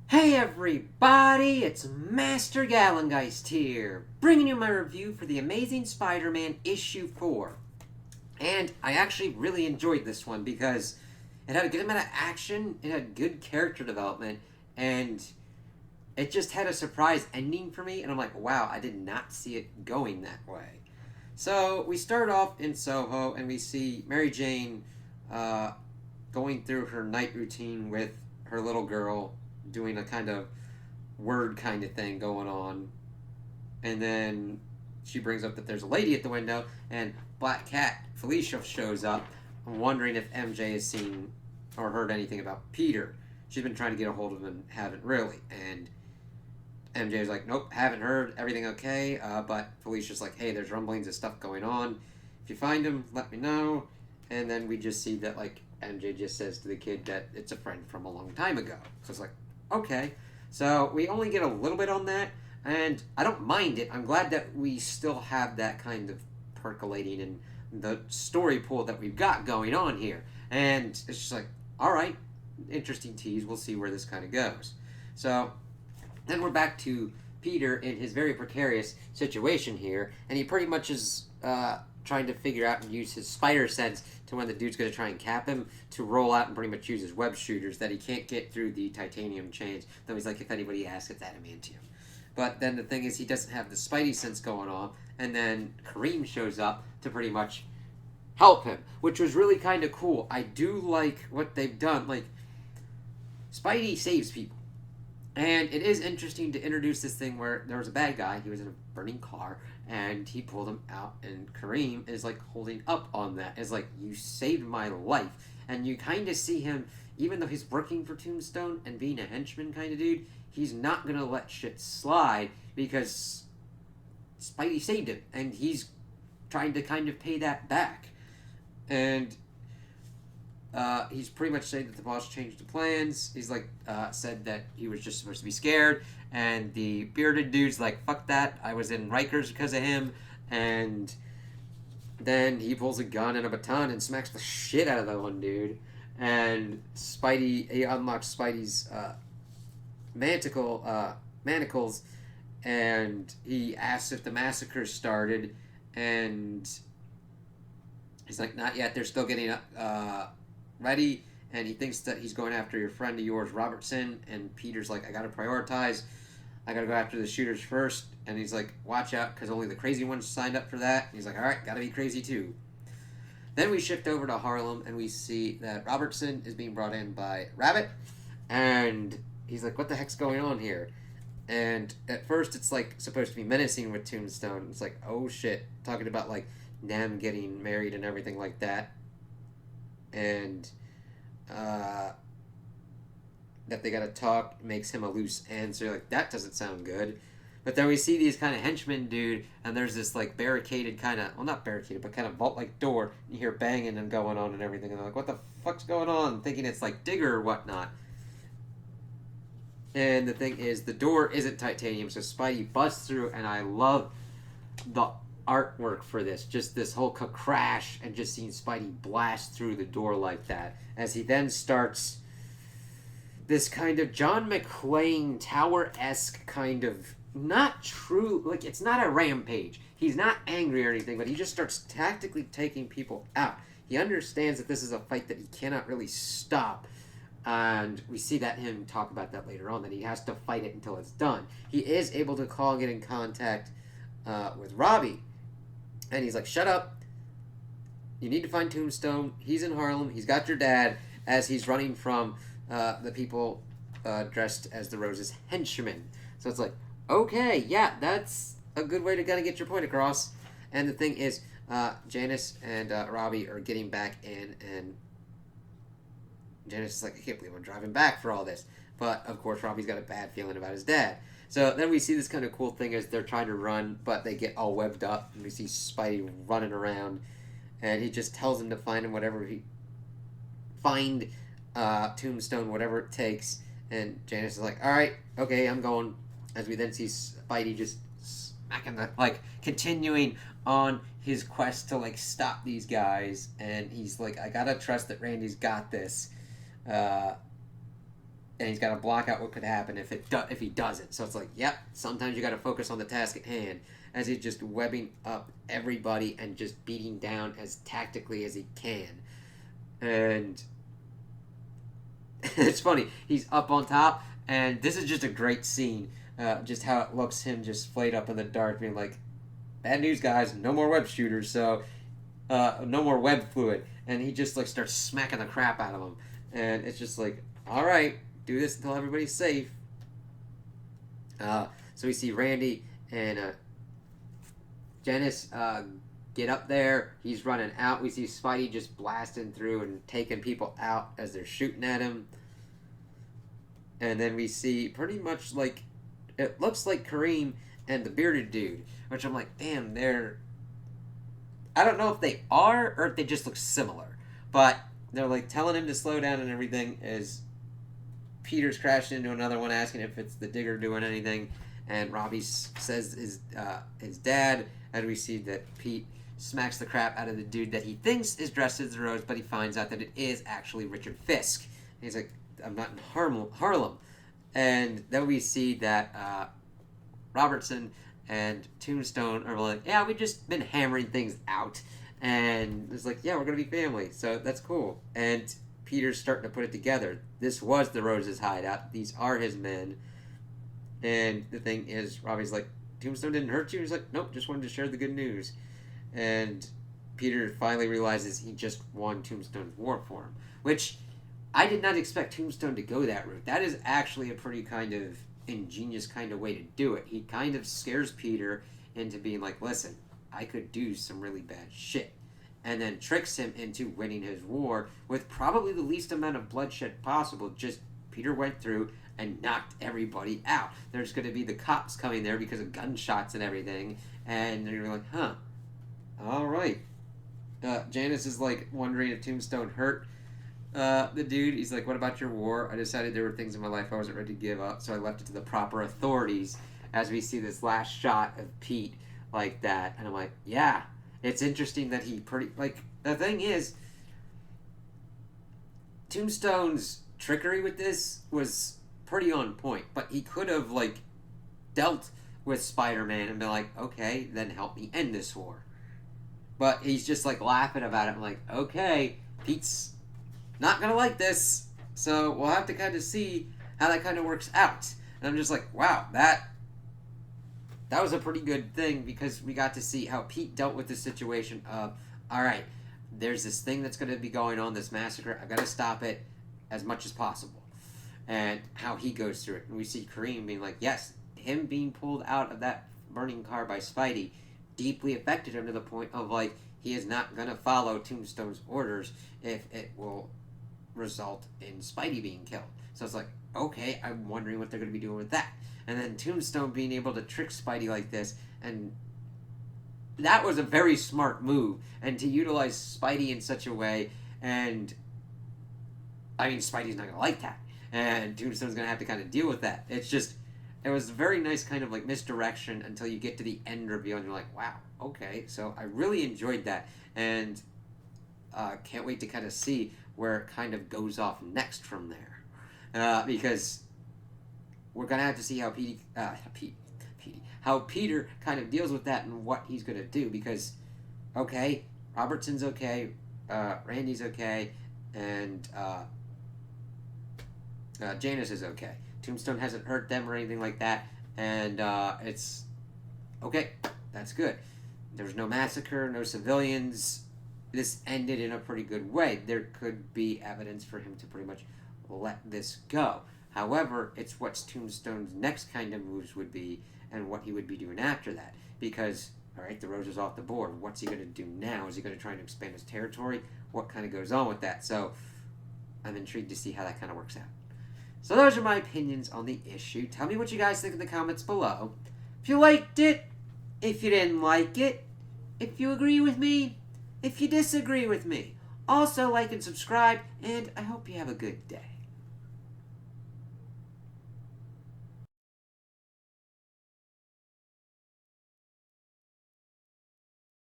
Hey everybody, it's Master Gallengeist here, bringing you my review for The Amazing Spider-Man issue 4. And I actually really enjoyed this one because it had a good amount of action, it had good character development, and it just had a surprise ending for me, and I'm like, wow, I did not see it going that way. So we start off in Soho, and we see Mary Jane uh, going through her night routine with her little girl, doing a kind of word kind of thing going on. And then she brings up that there's a lady at the window, and Black Cat Felicia shows up, wondering if MJ has seen or heard anything about Peter. She's been trying to get a hold of him and haven't really. And MJ's like, nope, haven't heard, everything okay. But Felicia's like, hey, there's rumblings of stuff going on. If you find him, let me know. And then we just see that, like, MJ just says to the kid that it's a friend from a long time ago. So it's like, okay. So we only get a little bit on that, and I don't mind it. I'm glad that we still have that kind of percolating in the story pool that we've got going on here. And it's just like, all right, interesting tease. We'll see where this kind of goes. So then we're back to Peter in his very precarious situation here, and he pretty much is trying to figure out and use his spider sense to when the dude's going to try and cap him to roll out and pretty much use his web shooters that he can't get through the titanium chains. Though he's like, if anybody asks, it's adamantium. But then the thing is, he doesn't have the spidey sense going on, and then Kareem shows up to pretty much help him, which was really kind of cool. I do like what they've done. Like, Spidey saves people. And it is interesting to introduce this thing where there was a bad guy, he was in a burning car, and he pulled him out, and Kareem is like holding up on that. It's like, you saved my life. And you kind of see him, even though he's working for Tombstone and being a henchman kind of dude, he's not going to let shit slide because Spidey saved him, and he's trying to kind of pay that back. And he's pretty much saying that the boss changed the plans. He's like, said that he was just supposed to be scared, and the bearded dude's like, fuck that, I was in Rikers because of him. And then he pulls a gun and a baton and smacks the shit out of that one dude. And he unlocks Spidey's manacles, and he asks if the massacre started, and he's like, not yet, they're still getting ready. And he thinks that he's going after your friend of yours, Robertson. And Peter's like, I gotta prioritize, I gotta go after the shooters first. And he's like, watch out, because only the crazy ones signed up for that. And he's like, alright, gotta be crazy too. Then we shift over to Harlem, and we see that Robertson is being brought in by Rabbit. And he's like, what the heck's going on here? And at first it's like supposed to be menacing with Tombstone. It's like, oh shit, talking about like them getting married and everything like that. And that they gotta talk makes him a loose end. So you're like, that doesn't sound good. But then we see these kind of henchmen dude, and there's this like barricaded kind of, well, not barricaded, but kind of vault-like door. You hear banging and going on and everything, and they're like, what the fuck's going on? Thinking it's like Digger or whatnot. And the thing is, the door isn't titanium, so Spidey busts through, and I love the artwork for this. Just this whole crash, and just seeing Spidey blast through the door like that, as he then starts this kind of John McClane Tower-esque kind of, not true, like, it's not a rampage. He's not angry or anything, but he just starts tactically taking people out. He understands that this is a fight that he cannot really stop. And we see that him talk about that later on, that he has to fight it until it's done. He is able to call and get in contact with Robbie. And he's like, shut up. You need to find Tombstone. He's in Harlem. He's got your dad, as he's running from the people dressed as the Rose's henchmen. So it's like, okay, yeah, that's a good way to kind of get your point across. And the thing is, Janice and Robbie are getting back in, and Janice is like, I can't believe I'm driving back for all this. But, of course, Robbie's got a bad feeling about his dad. So then we see this kind of cool thing as they're trying to run, but they get all webbed up, and we see Spidey running around, and he just tells him to find him find Tombstone, whatever it takes. And Janice is like, alright, okay, I'm going. As we then see Spidey just smacking continuing on his quest to, like, stop these guys. And he's like, I gotta trust that Randy's got this. and he's got to block out what could happen if he doesn't. So it's like, yep, sometimes you got to focus on the task at hand, as he's just webbing up everybody and just beating down as tactically as he can. And it's funny, he's up on top, and this is just a great scene. Just how it looks, him just flayed up in the dark, being like, bad news, guys, no more web shooters, so no more web fluid. And he just like starts smacking the crap out of him. And it's just like, all right, do this until everybody's safe. So we see Randy and Janice get up there. He's running out. We see Spidey just blasting through and taking people out as they're shooting at him. And then we see pretty much like, it looks like Kareem and the bearded dude, which I'm like, damn, I don't know if they are or if they just look similar, but they're like telling him to slow down and everything as Peter's crashing into another one, asking if it's the Digger doing anything, and Robbie says his dad, and we see that Pete smacks the crap out of the dude that he thinks is dressed as the Rose, but he finds out that it is actually Richard Fisk. And he's like, I'm not in Harlem. And then we see that Robertson and Tombstone are like, yeah, we've just been hammering things out. And it's like, yeah, we're going to be family. So that's cool. And Peter's starting to put it together. This was the Rose's hideout. These are his men. And the thing is, Robbie's like, Tombstone didn't hurt you? He's like, nope, just wanted to share the good news. And Peter finally realizes he just won Tombstone's war for him. Which, I did not expect Tombstone to go that route. That is actually a pretty kind of ingenious kind of way to do it. He kind of scares Peter into being like, listen, I could do some really bad shit. And then tricks him into winning his war with probably the least amount of bloodshed possible. Just Peter went through and knocked everybody out. There's going to be the cops coming there because of gunshots and everything. And they're like, huh, all right. Janice is like wondering if Tombstone hurt the dude. He's like, what about your war? I decided there were things in my life I wasn't ready to give up, so I left it to the proper authorities. As we see this last shot of Pete like that, and I'm like, yeah, it's interesting that he the thing is, Tombstone's trickery with this was pretty on point, but he could have like dealt with Spider-Man and been like, okay, then help me end this war. But he's just like laughing about it. I'm like, okay, Pete's not gonna like this, so we'll have to kind of see how that kind of works out. And I'm just like, wow, that was a pretty good thing, because we got to see how Pete dealt with the situation of, all right, there's this thing that's going to be going on, this massacre, I've got to stop it as much as possible, and how he goes through it. And we see Kareem being like, yes, him being pulled out of that burning car by Spidey deeply affected him to the point of like, he is not going to follow Tombstone's orders if it will result in Spidey being killed. So it's like, okay, I'm wondering what they're going to be doing with that. And then Tombstone being able to trick Spidey like this, and that was a very smart move. And to utilize Spidey in such a way, and I mean, Spidey's not going to like that, and Tombstone's going to have to kind of deal with that. It's just, it was a very nice kind of like misdirection until you get to the end reveal, and you're like, wow, okay. So I really enjoyed that, and can't wait to kind of see where it kind of goes off next from there, because we're gonna have to see how how Peter kind of deals with that and what he's gonna do. Because, okay, Robertson's okay, Randy's okay, and Janice is okay. Tombstone hasn't hurt them or anything like that, and it's okay. That's good. There's no massacre, no civilians. This ended in a pretty good way. There could be evidence for him to pretty much let this go. However, it's what Tombstone's next kind of moves would be, and what he would be doing after that. Because, all right, the Rose is off the board. What's he going to do now? Is he going to try and expand his territory? What kind of goes on with that? So, I'm intrigued to see how that kind of works out. So those are my opinions on the issue. Tell me what you guys think in the comments below. If you liked it, if you didn't like it, if you agree with me, if you disagree with me. Also, like and subscribe, and I hope you have a good day.